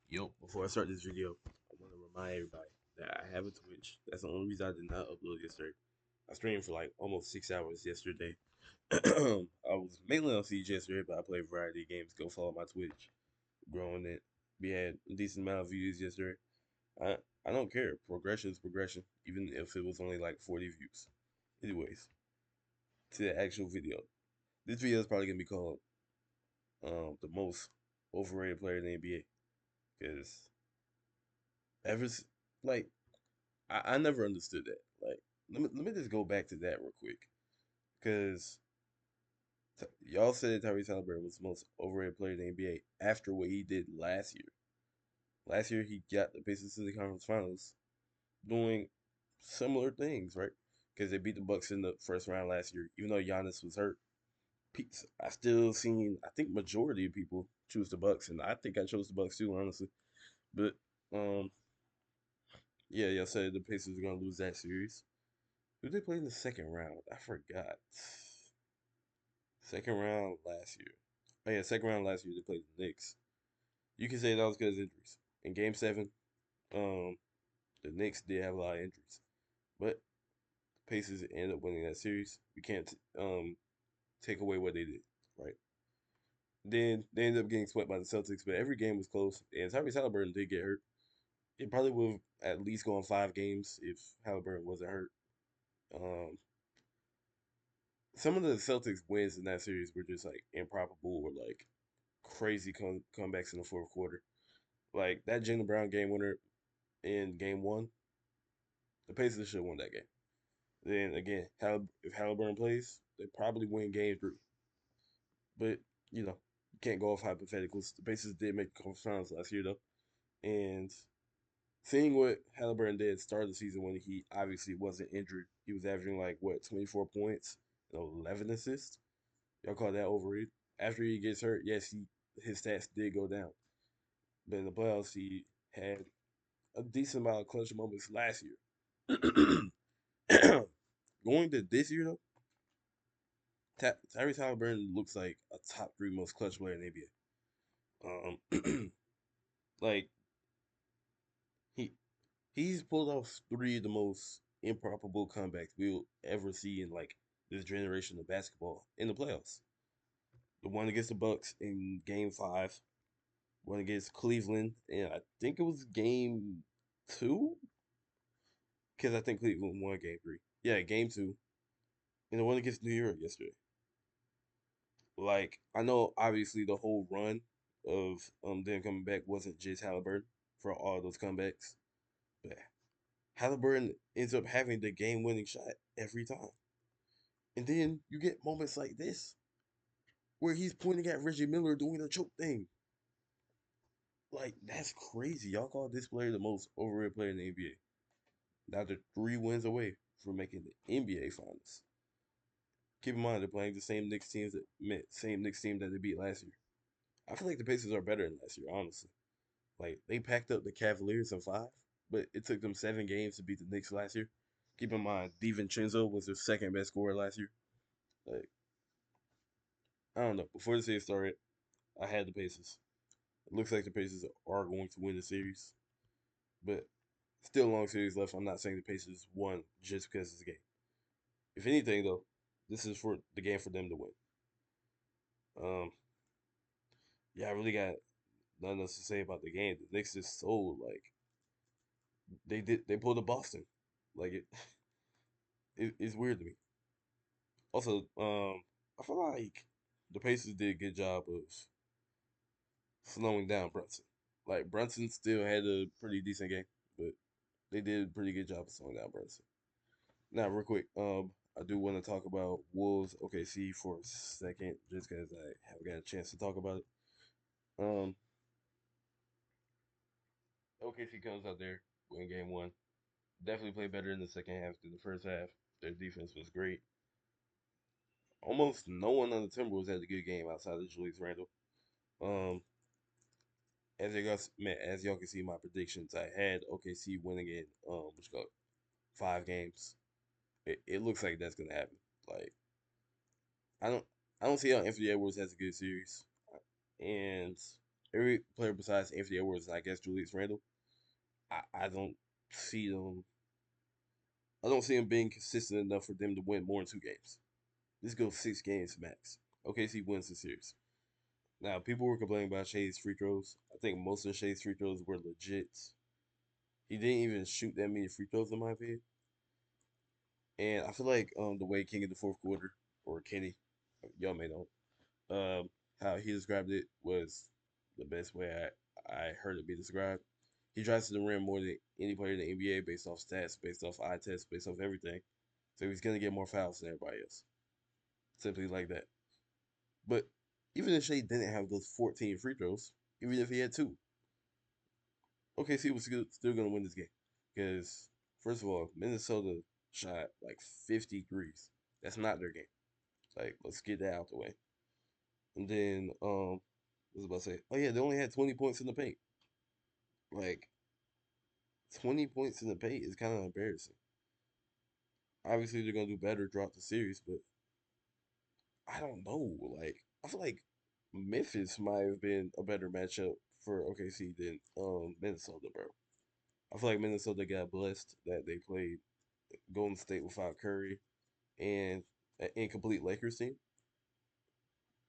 Yo, before I start this video, I want to remind everybody that I have a Twitch. That's the only reason I did not upload yesterday. I streamed for like almost 6 hours yesterday. I was mainly on Siege yesterday, but I played a variety of games. Go follow my Twitch. Growing it. We had a decent amount of views yesterday. I I don't care. Progression is progression, even if it was only like 40 views. Anyways, to the actual video. This video is probably gonna be called the most overrated player in the NBA because ever like I never understood that. Like, let me just go back to that real quick, because y'all said Tyrese Halliburton was the most overrated player in the NBA after what he did last year. Last year he got the Pacers to the conference finals, doing similar things, right? Because they beat the Bucks in the first round last year, even though Giannis was hurt. I still seen, I think majority of people choose the Bucks, and I think I chose the Bucks too, honestly. But um, yeah, y'all said the Pacers are gonna lose that series. Who did they play in the second round? I forgot. Second round last year. Oh yeah, second round last year they played the Knicks. You can say that was because of injuries. In Game 7, um, the Knicks did have a lot of injuries, but the Pacers ended up winning that series. We can't take away what they did, right? Then they ended up getting swept by the Celtics, but every game was close. And Tyrese Halliburton did get hurt. It probably would have at least gone 5 games if Halliburton wasn't hurt. Um, some of the Celtics wins in that series were just like improbable or like crazy comebacks in the fourth quarter. Like that Jaylen Brown game winner in game one, the Pacers should have won that game. Then again, if Halliburton plays, they probably win game three. But you can't go off hypotheticals. The Pacers did make the conference finals last year though, and seeing what Halliburton did start of the season when he obviously wasn't injured, he was averaging like what 24 points, 11 assists. Y'all call that overrated? After he gets hurt, yes, his stats did go down, but in the playoffs he had a decent amount of clutch moments last year. Going to this year though, Tyrese Halliburton looks like a top three most clutch player in the NBA. Like he he's pulled off three of the most improbable comebacks we'll ever see in like this generation of basketball in the playoffs. The one against the Bucks in Game 5, one against Cleveland, and I think it was Game 2, because I think Cleveland won Game 3. Yeah, Game 2, and the one against New York yesterday. Like I know, obviously the whole run of them coming back wasn't just Halliburton for all those comebacks, but Halliburton ends up having the game-winning shot every time. And then you get moments like this where he's pointing at Reggie Miller doing a choke thing. Like that's crazy. Y'all call this player the most overrated player in the NBA. Now they're 3 wins away from making the NBA Finals. Keep in mind they're playing the same Knicks team that they beat last year. I feel like the Pacers are better than last year, honestly. Like they packed up the Cavaliers in 5, but it took them 7 games to beat the Knicks last year. Keep in mind, DiVincenzo was their second best scorer last year. Like I don't know. Before the season started, I had the Pacers. It looks like the Pacers are going to win the series, but still a long series left. I'm not saying the Pacers won just because it's a game. If anything, though, this is for the game for them to win. Um, yeah, I really got nothing else to say about the game. The Knicks is so like they pulled a Boston, like it's weird to me. Also, I feel like the Pacers did a good job of slowing down Brunson. Like Brunson still had a pretty decent game, but they did a pretty good job of slowing down Brunson. Now, real quick, I do want to talk about Wolves OKC for a second, just because I haven't got a chance to talk about it. Um, OKC comes out there, win game one. Definitely played better in the second half than the first half. Their defense was great. Almost no one on the Timberwolves had a good game outside of Julius Randle. Um, as y'all can see, my predictions, I had OKC winning it. Which got 5 games. It looks like that's gonna happen. Like I don't I don't see how Anthony Edwards has a good series, and every player besides Anthony Edwards and I guess Julius Randle, I don't see them. I don't see them being consistent enough for them to win more than 2 games. This goes 6 games max. OKC wins the series. Now, people were complaining about Shay's free throws. I think most of Shay's free throws were legit. He didn't even shoot that many free throws in my opinion. And I feel like the way King in the fourth quarter, or Kenny, y'all may know, how he described it was the best way I heard it be described. He drives to the rim more than any player in the NBA based off stats, based off eye tests, based off everything. So he's gonna get more fouls than everybody else. Simply like that. But even if Shea didn't have those 14 free throws, even if he had two, OKC was still gonna win this game. Because first of all, Minnesota shot like 50 threes. That's not their game. Like, let's get that out the way. And then what was I about to say? Oh yeah, they only had 20 points in the paint. Like 20 points in the paint is kind of embarrassing. Obviously they're gonna do better throughout the series, but I don't know. Like I feel like Memphis might have been a better matchup for OKC than Minnesota, bro. I feel like Minnesota got blessed that they played Golden State without Curry and an incomplete Lakers team,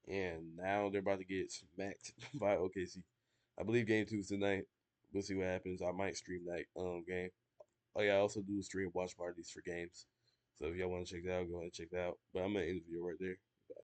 and now they're about to get smacked by OKC. I believe Game 2 is tonight. We'll see what happens. I might stream that game. Oh yeah, I also do stream watch parties for games. So if y'all want to check that out, go ahead and check that out. But I'm gonna end the video right there.